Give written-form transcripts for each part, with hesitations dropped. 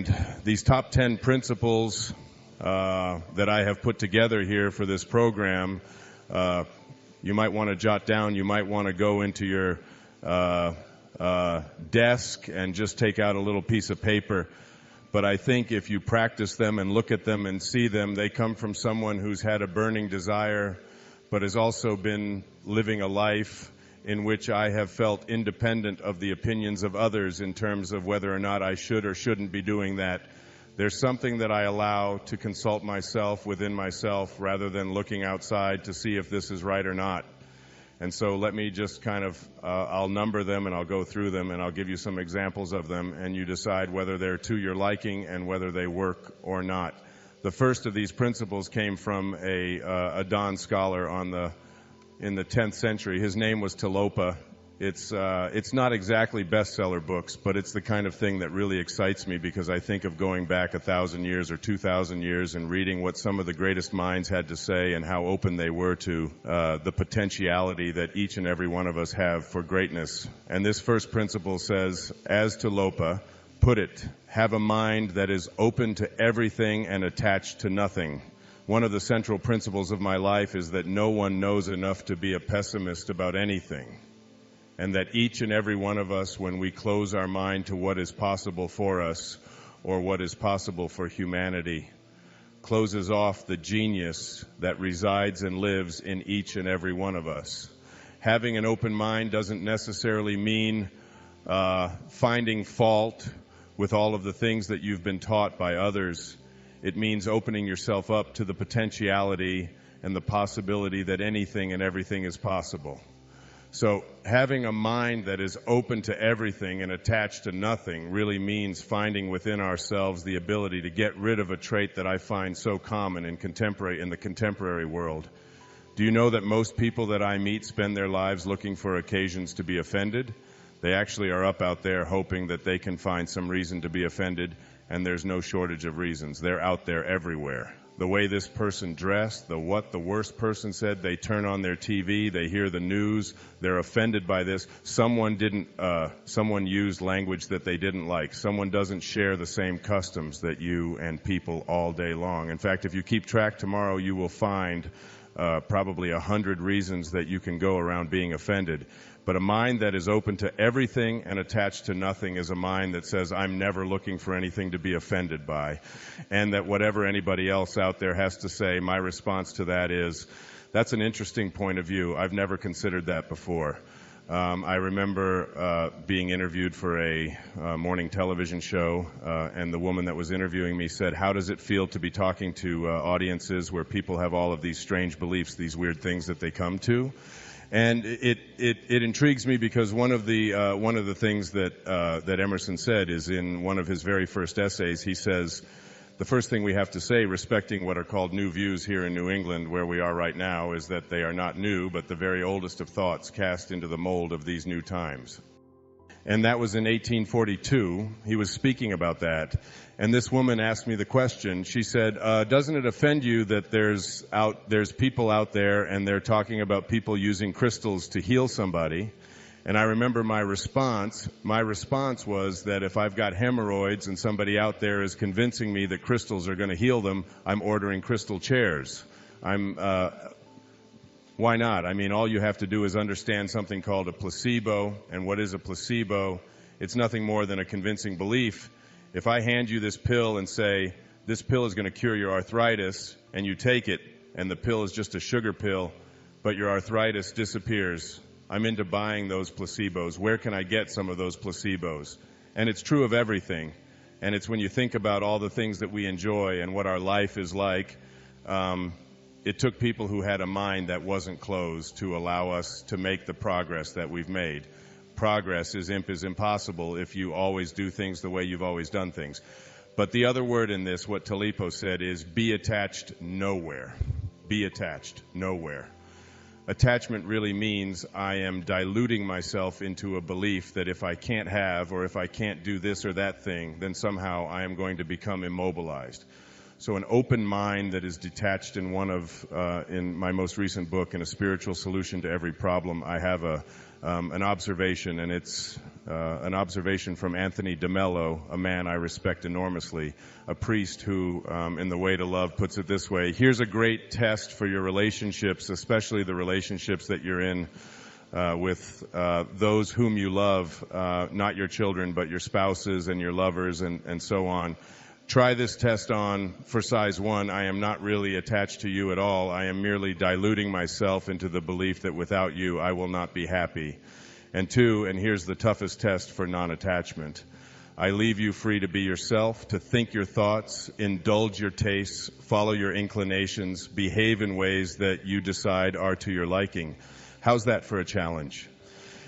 And these top 10 principles that I have put together here for this program, you might want to jot down, you might want to go into your desk and just take out a little piece of paper. But I think if you practice them and look at them and see them, they come from someone who's had a burning desire, but has also been living a life in which I have felt independent of the opinions of others in terms of whether or not I should or shouldn't be doing that. There's something that I allow to consult myself within myself rather than looking outside to see if this is right or not. And so let me just kind of, I'll number them and I'll go through them and I'll give you some examples of them, and you decide whether they're to your liking and whether they work or not. The first of these principles came from a Don scholar in the 10th century. His name was Talopa. It's not exactly bestseller books, but it's the kind of thing that really excites me because I think of going back 1,000 years or 2,000 years and reading what some of the greatest minds had to say and how open they were to the potentiality that each and every one of us have for greatness. And this first principle says, as Talopa put it, have a mind that is open to everything and attached to nothing. One of the central principles of my life is that no one knows enough to be a pessimist about anything. And that each and every one of us, when we close our mind to what is possible for us or what is possible for humanity, closes off the genius that resides and lives in each and every one of us. Having an open mind doesn't necessarily mean finding fault with all of the things that you've been taught by others. It means opening yourself up to the potentiality and the possibility that anything and everything is possible. So having a mind that is open to everything and attached to nothing really means finding within ourselves the ability to get rid of a trait that I find so common in the contemporary world. Do you know that most people that I meet spend their lives looking for occasions to be offended? They actually are up out there hoping that they can find some reason to be offended, and there's no shortage of reasons. They're out there everywhere. The way this person dressed, what the worst person said, they turn on their TV, they hear the news, they're offended by this. Someone used language that they didn't like. Someone doesn't share the same customs that you and people all day long. In fact, if you keep track tomorrow, you will find probably 100 reasons that you can go around being offended. But a mind that is open to everything and attached to nothing is a mind that says, I'm never looking for anything to be offended by. And that whatever anybody else out there has to say, my response to that is, that's an interesting point of view. I've never considered that before. I remember being interviewed for a morning television show, and the woman that was interviewing me said, how does it feel to be talking to audiences where people have all of these strange beliefs, these weird things that they come to? And it intrigues me because one of the things that Emerson said is in one of his very first essays. He says, the first thing we have to say, respecting what are called new views here in New England, where we are right now, is that they are not new, but the very oldest of thoughts cast into the mold of these new times. And that was in 1842. He was speaking about that. And this woman asked me the question. She said, doesn't it offend you that there's people out there and they're talking about people using crystals to heal somebody? And I remember my response. My response was that if I've got hemorrhoids and somebody out there is convincing me that crystals are going to heal them, I'm ordering crystal chairs. Why not? I mean, all you have to do is understand something called a placebo. And what is a placebo? It's nothing more than a convincing belief. If I hand you this pill and say, this pill is going to cure your arthritis, and you take it, and the pill is just a sugar pill, but your arthritis disappears, I'm into buying those placebos. Where can I get some of those placebos? And it's true of everything. And it's when you think about all the things that we enjoy and what our life is like, it took people who had a mind that wasn't closed to allow us to make the progress that we've made. Progress is impossible if you always do things the way you've always done things. But the other word in this, what Talipo said, is be attached nowhere. Be attached nowhere. Attachment really means I am diluting myself into a belief that if I can't have or if I can't do this or that thing, then somehow I am going to become immobilized. So an open mind that is detached in in my most recent book, In a Spiritual Solution to Every Problem, I have an observation, and it's an observation from Anthony DeMello, a man I respect enormously, a priest who, in The Way to Love, puts it this way: here's a great test for your relationships, especially the relationships that you're in with those whom you love, not your children, but your spouses and your lovers and so on. Try this test on for size 1. I am not really attached to you at all. I am merely diluting myself into the belief that without you I will not be happy. And 2, and here's the toughest test for non-attachment: I leave you free to be yourself, to think your thoughts, indulge your tastes, follow your inclinations, behave in ways that you decide are to your liking. How's that for a challenge?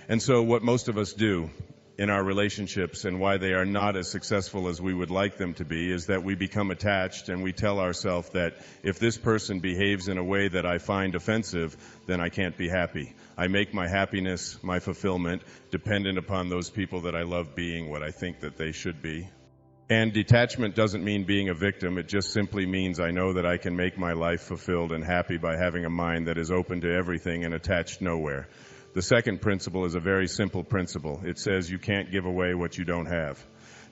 And so what most of us do in our relationships, and why they are not as successful as we would like them to be, is that we become attached and we tell ourselves that if this person behaves in a way that I find offensive, then I can't be happy. I make my happiness, my fulfillment, dependent upon those people that I love being what I think that they should be. And detachment doesn't mean being a victim. It just simply means I know that I can make my life fulfilled and happy by having a mind that is open to everything and attached nowhere. The second principle is a very simple principle. It says you can't give away what you don't have.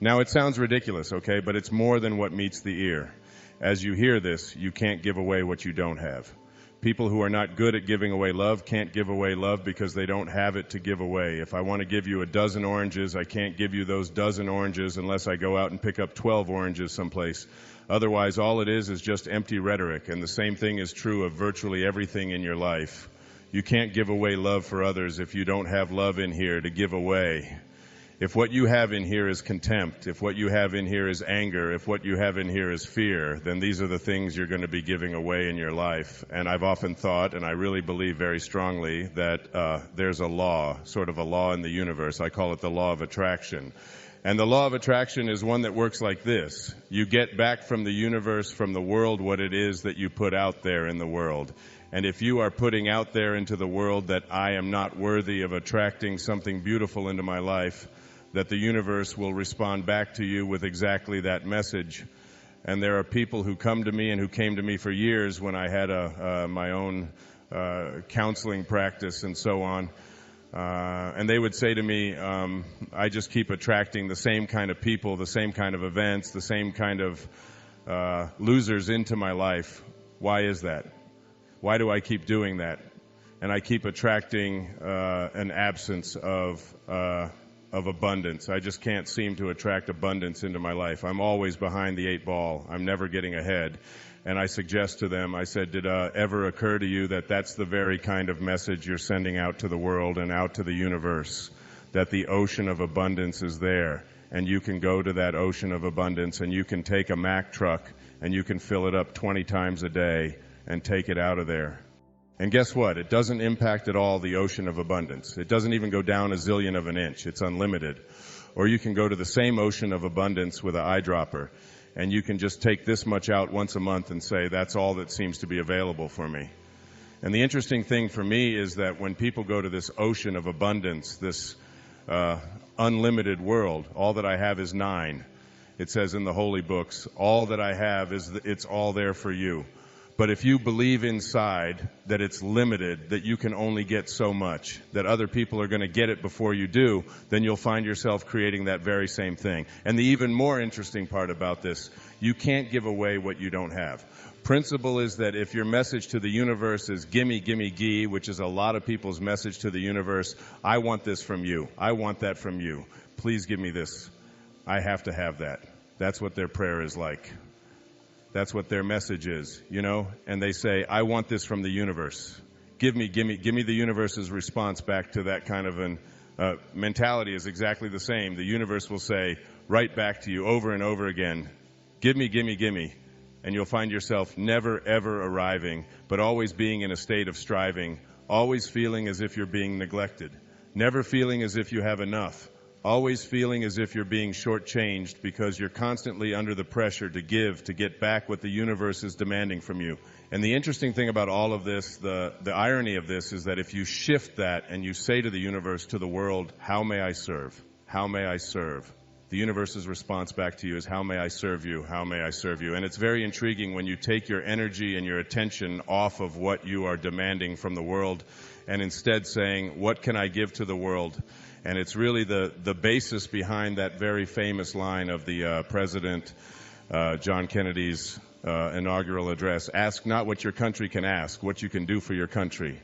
Now, it sounds ridiculous, okay, but it's more than what meets the ear. As you hear this, you can't give away what you don't have. People who are not good at giving away love can't give away love because they don't have it to give away. If I want to give you a dozen oranges, I can't give you those dozen oranges unless I go out and pick up 12 oranges someplace. Otherwise, all it is just empty rhetoric, and the same thing is true of virtually everything in your life. You can't give away love for others if you don't have love in here to give away. If what you have in here is contempt, if what you have in here is anger, if what you have in here is fear, then these are the things you're going to be giving away in your life. And I've often thought, and I really believe very strongly, that there's a law, sort of a law in the universe. I call it the law of attraction. And the law of attraction is one that works like this. You get back from the universe, from the world, what it is that you put out there in the world. And if you are putting out there into the world that I am not worthy of attracting something beautiful into my life, that the universe will respond back to you with exactly that message. And there are people who come to me and who came to me for years when I had my own counseling practice and so on. And they would say to me, I just keep attracting the same kind of people, the same kind of events, the same kind of losers into my life. Why is that? Why do I keep doing that? And I keep attracting an absence of abundance. I just can't seem to attract abundance into my life. I'm always behind the 8 ball. I'm never getting ahead. And I suggest to them, I said, did it ever occur to you that that's the very kind of message you're sending out to the world and out to the universe? That the ocean of abundance is there, and you can go to that ocean of abundance, and you can take a Mack truck and you can fill it up 20 times a day and take it out of there. And guess what? It doesn't impact at all the ocean of abundance. It doesn't even go down a zillionth of an inch. It's unlimited. Or you can go to the same ocean of abundance with an eyedropper, and you can just take this much out once a month and say, that's all that seems to be available for me. And the interesting thing for me is that when people go to this ocean of abundance, this unlimited world, all that I have is 9. It says in the holy books, all that I have it's all there for you. But if you believe inside that it's limited, that you can only get so much, that other people are going to get it before you do, then you'll find yourself creating that very same thing. And the even more interesting part about this, you can't give away what you don't have. Principle is that if your message to the universe is gimme, gimme, gee, which is a lot of people's message to the universe, I want this from you. I want that from you. Please give me this. I have to have that. That's what their prayer is like. That's what their message is, you know? And they say, I want this from the universe. Give me the universe's response back to that kind of an mentality is exactly the same. The universe will say right back to you over and over again, give me. And you'll find yourself never, ever arriving, but always being in a state of striving, always feeling as if you're being neglected, never feeling as if you have enough. Always feeling as if you're being shortchanged because you're constantly under the pressure to give, to get back what the universe is demanding from you. And the interesting thing about all of this, the irony of this, is that if you shift that and you say to the universe, to the world, how may I serve? How may I serve? the universe's response back to you is, how may I serve you? How may I serve you? And it's very intriguing when you take your energy and your attention off of what you are demanding from the world and instead saying, what can I give to the world? And it's really the basis behind that very famous line of the President John Kennedy's inaugural address: ask not what your country can ask, what you can do for your country.